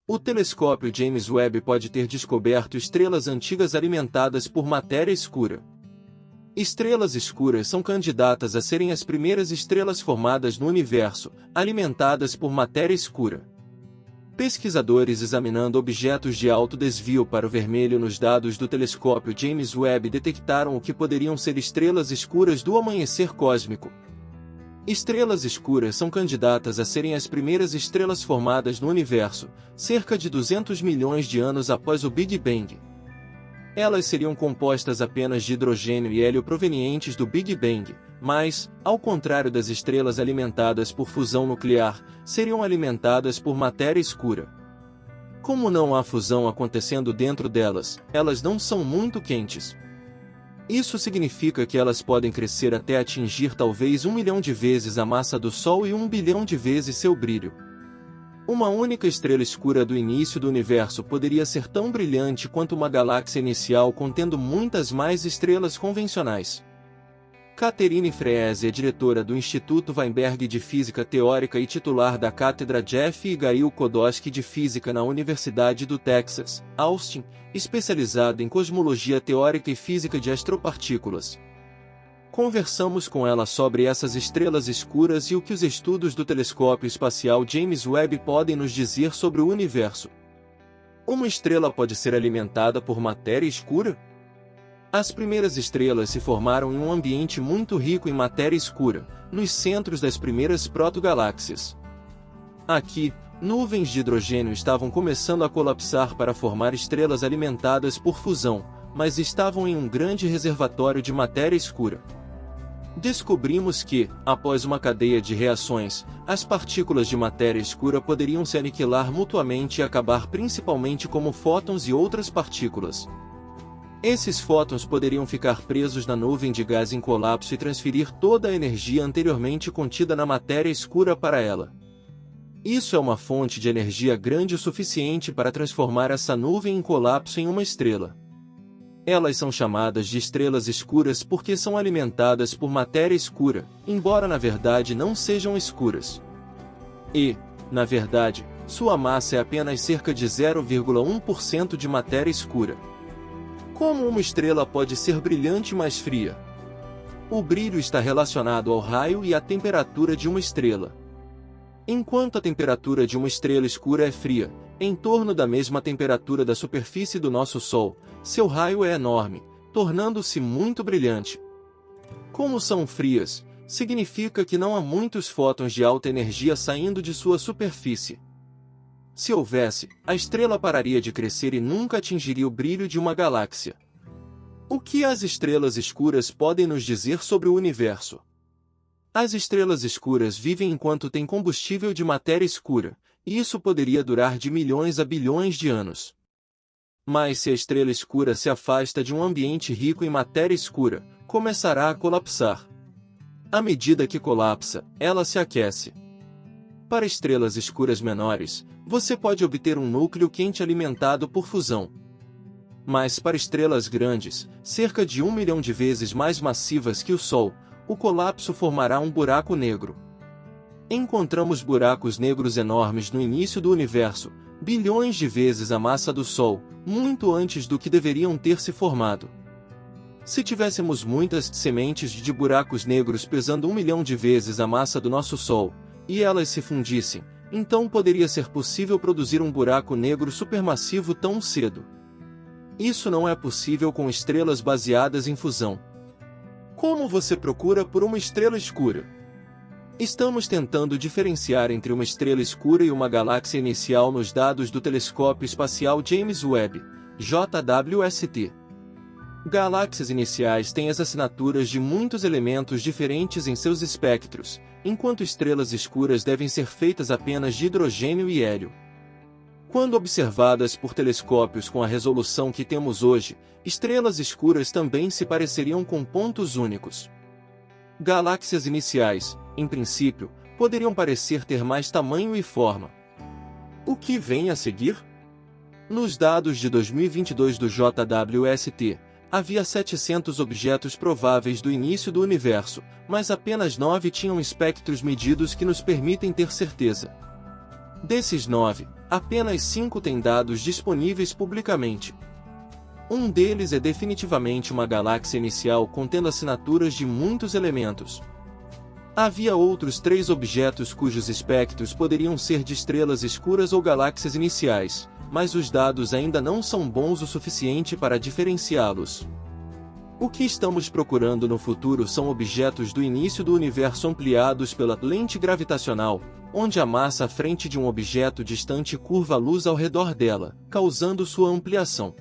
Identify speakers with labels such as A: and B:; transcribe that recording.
A: O telescópio James Webb pode ter descoberto estrelas antigas alimentadas por matéria escura. Estrelas escuras são candidatas a serem as primeiras estrelas formadas no universo, alimentadas por matéria escura. Pesquisadores examinando objetos de alto desvio para o vermelho nos dados do telescópio James Webb detectaram o que poderiam ser estrelas escuras do amanhecer cósmico. Estrelas escuras são candidatas a serem as primeiras estrelas formadas no universo, cerca de 200 milhões de anos após o Big Bang. Elas seriam compostas apenas de hidrogênio e hélio provenientes do Big Bang, mas, ao contrário das estrelas alimentadas por fusão nuclear, seriam alimentadas por matéria escura. Como não há fusão acontecendo dentro delas, elas não são muito quentes. Isso significa que elas podem crescer até atingir talvez 1 milhão de vezes a massa do Sol e 1 bilhão de vezes seu brilho. Uma única estrela escura do início do universo poderia ser tão brilhante quanto uma galáxia inicial contendo muitas mais estrelas convencionais. Catherine Freese é diretora do Instituto Weinberg de Física Teórica e titular da Cátedra Jeff e Gail Kodosky de Física na Universidade do Texas, Austin, especializada em cosmologia teórica e física de astropartículas. Conversamos com ela sobre essas estrelas escuras e o que os estudos do telescópio espacial James Webb podem nos dizer sobre o universo. Uma estrela pode ser alimentada por matéria escura? As primeiras estrelas se formaram em um ambiente muito rico em matéria escura, nos centros das primeiras protogaláxias. Aqui, nuvens de hidrogênio estavam começando a colapsar para formar estrelas alimentadas por fusão, mas estavam em um grande reservatório de matéria escura. Descobrimos que, após uma cadeia de reações, as partículas de matéria escura poderiam se aniquilar mutuamente e acabar principalmente como fótons e outras partículas. Esses fótons poderiam ficar presos na nuvem de gás em colapso e transferir toda a energia anteriormente contida na matéria escura para ela. Isso é uma fonte de energia grande o suficiente para transformar essa nuvem em colapso em uma estrela. Elas são chamadas de estrelas escuras porque são alimentadas por matéria escura, embora na verdade não sejam escuras. E, na verdade, sua massa é apenas cerca de 0,1% de matéria escura. Como uma estrela pode ser brilhante mais fria? O brilho está relacionado ao raio e à temperatura de uma estrela. Enquanto a temperatura de uma estrela escura é fria, em torno da mesma temperatura da superfície do nosso Sol, seu raio é enorme, tornando-se muito brilhante. Como são frias, significa que não há muitos fótons de alta energia saindo de sua superfície. Se houvesse, a estrela pararia de crescer e nunca atingiria o brilho de uma galáxia. O que as estrelas escuras podem nos dizer sobre o universo? As estrelas escuras vivem enquanto têm combustível de matéria escura, e isso poderia durar de milhões a bilhões de anos. Mas se a estrela escura se afasta de um ambiente rico em matéria escura, começará a colapsar. À medida que colapsa, ela se aquece. Para estrelas escuras menores, você pode obter um núcleo quente alimentado por fusão. Mas para estrelas grandes, cerca de 1 milhão de vezes mais massivas que o Sol, o colapso formará um buraco negro. Encontramos buracos negros enormes no início do universo, bilhões de vezes a massa do Sol, muito antes do que deveriam ter se formado. Se tivéssemos muitas sementes de buracos negros pesando 1 milhão de vezes a massa do nosso Sol, e elas se fundissem, então poderia ser possível produzir um buraco negro supermassivo tão cedo. Isso não é possível com estrelas baseadas em fusão. Como você procura por uma estrela escura? Estamos tentando diferenciar entre uma estrela escura e uma galáxia inicial nos dados do telescópio espacial James Webb, JWST. Galáxias iniciais têm as assinaturas de muitos elementos diferentes em seus espectros, enquanto estrelas escuras devem ser feitas apenas de hidrogênio e hélio. Quando observadas por telescópios com a resolução que temos hoje, estrelas escuras também se pareceriam com pontos únicos. Galáxias iniciais, em princípio, poderiam parecer ter mais tamanho e forma. O que vem a seguir? Nos dados de 2022 do JWST, havia 700 objetos prováveis do início do universo, mas apenas 9 tinham espectros medidos que nos permitem ter certeza. Desses 9, apenas 5 têm dados disponíveis publicamente. Um deles é definitivamente uma galáxia inicial contendo assinaturas de muitos elementos. Havia outros 3 objetos cujos espectros poderiam ser de estrelas escuras ou galáxias iniciais, mas os dados ainda não são bons o suficiente para diferenciá-los. O que estamos procurando no futuro são objetos do início do universo ampliados pela lente gravitacional, onde a massa à frente de um objeto distante curva a luz ao redor dela, causando sua ampliação.